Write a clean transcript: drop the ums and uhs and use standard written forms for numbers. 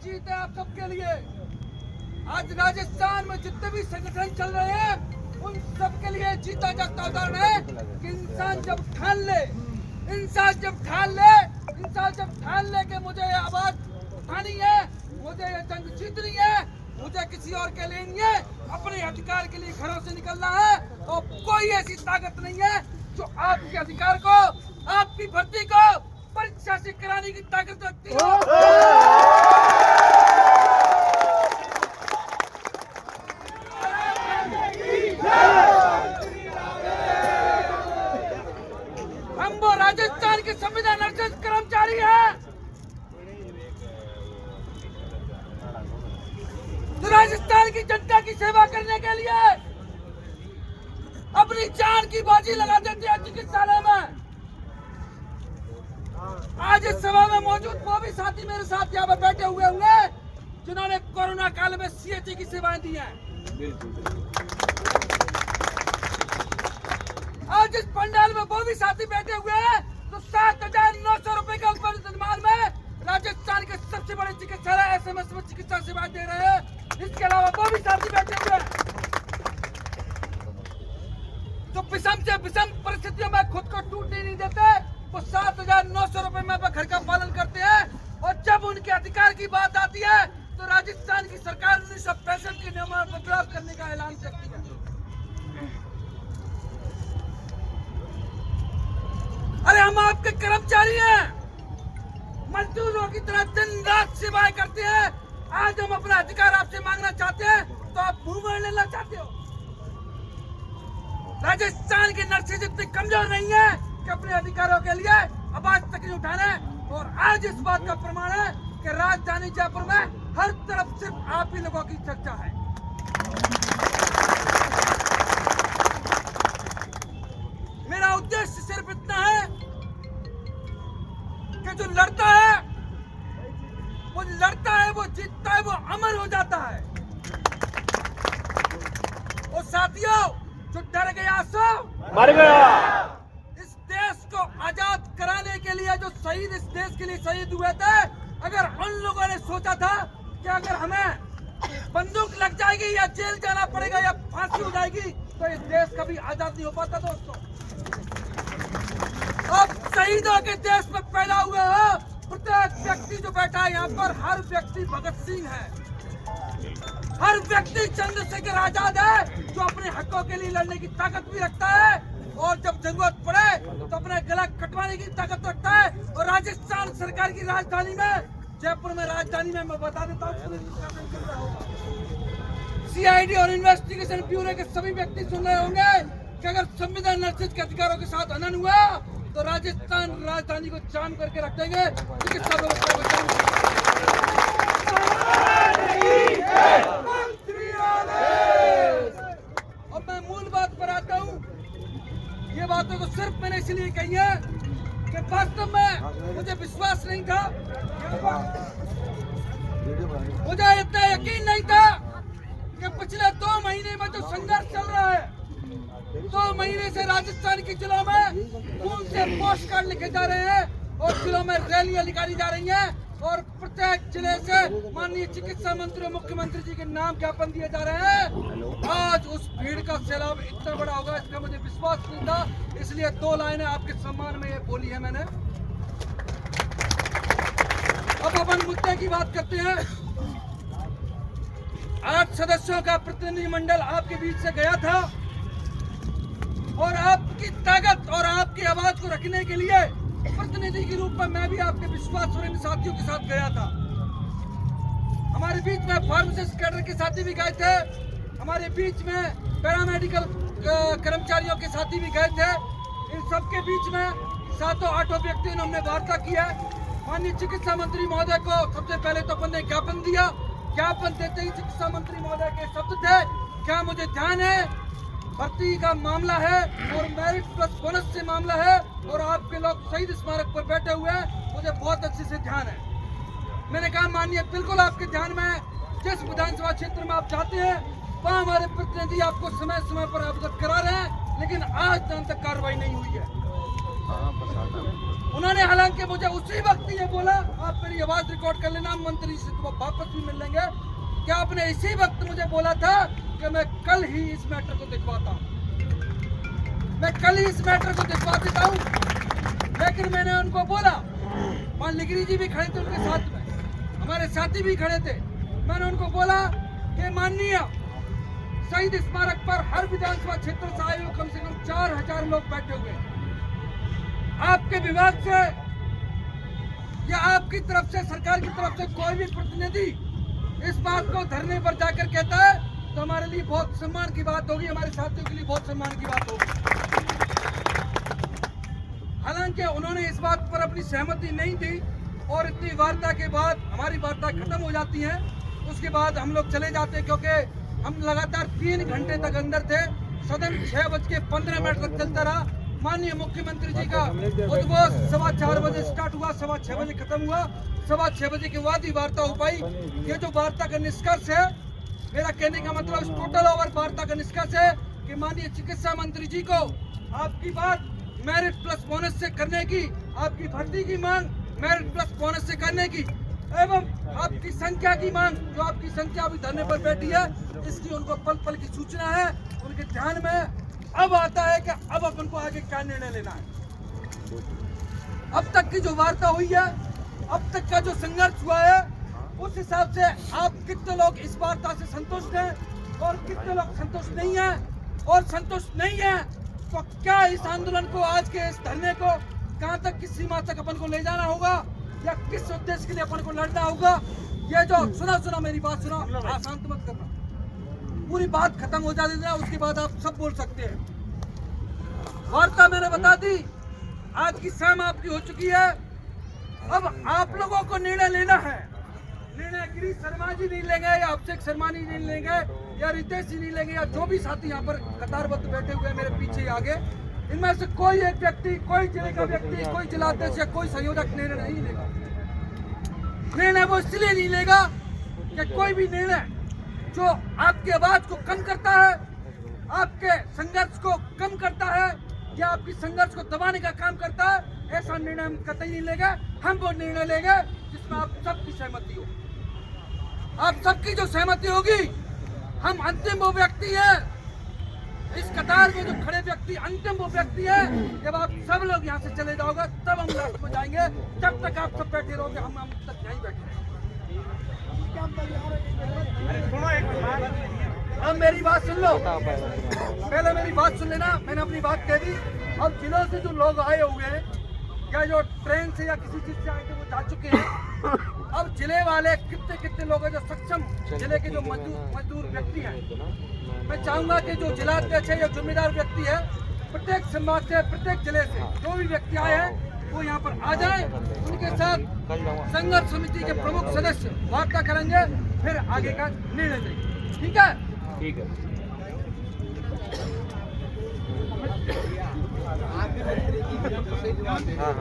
जीत है आप सबके लिए। आज राजस्थान में जितने भी संगठन चल रहे हैं उन सबके लिए जीता जागता उदाहरण है कि इंसान जब ठान ले कि मुझे ये आवाज उठानी है, मुझे ये जंग जीतनी है, मुझे किसी और के लिए नहीं है, अपने अधिकार के लिए घरों से निकलना है, और कोई ऐसी ताकत नहीं है जो आपके अधिकार को, आपकी भर्ती को परीक्षा से कराने की ताकत रखती है। हम वो राजस्थान के संविधान रक्षक कर्मचारी हैं जो राजस्थान की जनता की सेवा करने के लिए अपनी जान की बाजी लगा देते हैं चिकित्सालय में। आज इस सभा में मौजूद वो भी साथी मेरे साथ यहाँ पर बैठे हुए होंगे जिन्होंने कोरोना काल में सीएचसी की सेवाएं दी हैं। आज इस पंडाल में वो भी साथी बैठे हुए हैं तो 7,900 रुपए का अनुदान में राजस्थान के सबसे बड़े चिकित्सालय एसएमएस में चिकित्सा सेवाएं दे रहे हैं। इसके अलावा वो भी साथी बैठे हुए हैं जो विषम से विषम परिस्थितियों में खुद को टूटने नहीं देते, वो 7,900 रुपए में घर का पालन करते हैं। और जब उनके अधिकार की बात आती है तो राजस्थान की सरकार 1965 के नियमों में बदलाव करने का ऐलान करती है। अरे हम आपके कर्मचारी हैं, मजदूरों की तरह दिन रात सेवाएं करते हैं। आज हम अपना अधिकार आपसे मांगना चाहते हैं तो आप मुंह मोड़ लेना चाहते हो। राजस्थान की नर्सें इतनी कमजोर नहीं है कि अपने अधिकारों के लिए आवाज तक नहीं उठाने। और आज इस बात का प्रमाण है कि राजधानी जयपुर में हर तरफ सिर्फ आप ही लोगों की चर्चा है। मेरा उद्देश्य सिर्फ इतना है कि जो लड़ता है वो जीतता है, वो अमर हो जाता है। और साथियों, जो डर गया सो मर गया। इस देश को आजाद कराने के लिए जो शहीद इस देश के लिए शहीद हुए थे, अगर उन लोगों ने सोचा था कि अगर हमें बंदूक लग जाएगी या जेल जाना पड़ेगा या फांसी हो जाएगी तो इस देश कभी आजाद नहीं हो पाता। दोस्तों, अब शहीदों के देश में पैदा हुए हो। प्रत्येक व्यक्ति जो बैठा है यहाँ पर, हर व्यक्ति भगत सिंह है, हर व्यक्ति चंद्रशेखर आजाद है जो अपने हकों के लिए लड़ने की ताकत भी रखता है और जब जरूरत पड़े तो अपने गला कटवाने की ताकत रखता है। और राजस्थान सरकार की राजधानी में, जयपुर में राजधानी में, मैं बता देता हूँ, सीआईडी और इन्वेस्टिगेशन ब्यूरो के सभी व्यक्ति सुन रहे होंगे कि अगर संविधान नर्सिस के अधिकारों के साथ हनन हुआ तो राजस्थान राजधानी को जाम करके रख देंगे। चिकित्सा व्यवस्था को अब मैं मूल बात पर आता हूँ। ये बातों को सिर्फ मैंने इसलिए कही है कि वास्तव में मुझे विश्वास नहीं था, मुझे इतना यकीन नहीं था कि पिछले 2 महीने में जो संघर्ष चल रहा है, 2 महीने से राजस्थान के जिलों में खून से पोस्ट कार्ड लिखे जा रहे हैं और जिलों में रैलियां निकाली जा रही हैं और प्रत्येक जिले से माननीय चिकित्सा मंत्री और मुख्यमंत्री जी के नाम ज्ञापन दिए जा रहे हैं। आज उस भीड़ का सैलाब इतना बड़ा होगा इसका मुझे विश्वास नहीं था, इसलिए 2 लाइनें आपके सम्मान में ये बोली है मैंने। अब अपन मुद्दे की बात करते हैं। 8 सदस्यों का प्रतिनिधिमंडल आपके बीच से गया था और आपकी ताकत और आपकी आवाज को रखने के लिए प्रतिनिधि के रूप में मैं भी आपके विश्वास और इन साथियों के साथ गया था। हमारे बीच में फार्मासिस्ट कैडर के साथी भी गए थे, हमारे बीच में पैरामेडिकल कर्मचारियों के साथी भी गए थे। इन सबके बीच में 7-8 व्यक्तियों ने हमने वार्ता की है। माननीय चिकित्सा मंत्री महोदय को सबसे पहले तो अपन ने ज्ञापन दिया। ज्ञापन देते ही चिकित्सा मंत्री महोदय के शब्द थे, क्या मुझे ध्यान है भर्ती का मामला है और मेरिट प्लस बोनस से मामला है और आपके लोग शहीद स्मारक पर बैठे हुए हैं, मुझे बहुत अच्छे से ध्यान है। मैंने कहा माननीय, बिल्कुल आपके ध्यान में है, जिस विधानसभा क्षेत्र में आप चाहते हैं वहाँ हमारे प्रतिनिधि आपको समय समय पर अवगत करा रहे हैं, लेकिन आज तक कार्रवाई नहीं हुई है। उन्होंने हालांकि मुझे उसी वक्त ये बोला, आप मेरी आवाज रिकॉर्ड कर लेना, मंत्री से तो वापस भी मिल लेंगे, कि आपने इसी वक्त मुझे बोला था कि मैं कल ही इस मैटर को दिखवाता हूँ, मैं कल ही इस मैटर को दिखवा देता हूँ। लेकिन मैंने उनको बोला, पांडलिगिरी जी भी खड़े थे उनके साथ में, हमारे साथी भी खड़े थे, मैंने उनको बोला कि माननीय शहीद स्मारक पर हर विधानसभा क्षेत्र से आए हुए कम से कम 4000 लोग बैठे हुए, आपके विभाग से या आपकी तरफ से, सरकार की तरफ से कोई भी प्रतिनिधि इस बात को धरने पर जाकर कहता है तो हमारे लिए बहुत सम्मान की बात होगी, हमारे साथियों के लिए बहुत सम्मान की बात होगी। हालांकि उन्होंने इस बात पर अपनी सहमति नहीं दी और इतनी वार्ता के बाद हमारी वार्ता खत्म हो जाती है, उसके बाद हम लोग चले जाते हैं, क्योंकि हम लगातार 3 घंटे तक अंदर थे। सदन 6:15 तक चलता रहा। माननीय मुख्यमंत्री जी का उद्घोष 4:15 बजे स्टार्ट हुआ, 6:15 बजे खत्म हुआ, 6:15 बजे के बाद ही वार्ता हो पाई। ये जो वार्ता का निष्कर्ष है, मेरा कहने का मतलब इस टोटल ओवर वार्ता का निष्कर्ष है कि माननीय चिकित्सा मंत्री जी को आपकी बात मेरिट प्लस बोनस से करने की, आपकी भर्ती की मांग मेरिट प्लस बोनस से करने की, एवं आपकी संख्या की मांग, जो आपकी संख्या अभी धरने पर बैठी है, इसकी उनको पल पल की सूचना है, उनके ध्यान में अब आता है कि अब अपन को आगे क्या निर्णय लेना है। अब तक की जो वार्ता हुई है, अब तक का जो संघर्ष हुआ है, उस हिसाब से आप कितने लोग इस वार्ता से संतुष्ट हैं और कितने लोग संतुष्ट नहीं हैं, और संतुष्ट नहीं है तो क्या इस आंदोलन को, आज के इस धरने को कहां तक, किस सीमा तक अपन को ले जाना होगा, या किस उद्देश्य के लिए अपन को लड़ना होगा। ये जो सुना मेरी बात सुना, अशांत मत करना, पूरी बात खत्म हो जाती है, उसके बाद आप सब बोल सकते हैं। वार्ता मैंने बता दी, आज की शाम आपकी हो चुकी है। अब आप लोगों को निर्णय लेना है। निर्णय गिरीश शर्मा जी नहीं लेंगे, या अभिषेक शर्मा जी नहीं लेंगे, या रितेश जी नहीं लेंगे, या जो भी साथी यहाँ पर कतारबद्ध बैठे हुए हैं मेरे पीछे आगे, इनमें से कोई एक व्यक्ति, कोई जिले का व्यक्ति, कोई जिलाध्यक्ष या कोई संयोजक निर्णय नहीं लेगा। निर्णय वो इसलिए नहीं लेगा कि कोई भी निर्णय जो आपकी आवाज को कम करता है, आपके संघर्ष को कम करता है, या आपकी संघर्ष को दबाने का काम करता है, ऐसा निर्णय हम कतई नहीं लेंगे। हम वो निर्णय लेंगे जिसमें आप सबकी सहमति हो। आप सबकी जो सहमति होगी, हम अंतिम वो व्यक्ति है, इस कतार में जो खड़े व्यक्ति अंतिम वो व्यक्ति है। जब आप सब लोग यहाँ से चले जाओगे तब हम लास्ट में जाएंगे। जब तक आप सब बैठे रहोगे हम तक यहीं बैठे। अब मेरी बात सुन लो, पहले मेरी बात सुन लेना, मैंने अपनी बात कह दी। अब जिलों से जो लोग आए हुए हैं, या जो ट्रेन से या किसी चीज से आए थे, वो जा चुके हैं। अब जिले वाले कितने लोग हैं जो सक्षम जिले के जो मजदूर व्यक्ति हैं, मैं चाहूंगा कि जो जिलाध्यक्ष है या जिम्मेदार व्यक्ति है, प्रत्येक संभाग से, प्रत्येक जिले से जो भी व्यक्ति आए हैं वो यहाँ पर आ जाए। उनके साथ संघर्ष समिति के प्रमुख सदस्य वार्ता करेंगे, फिर आगे का निर्णय लेंगे। ठीक है? ठीक है। हाँ।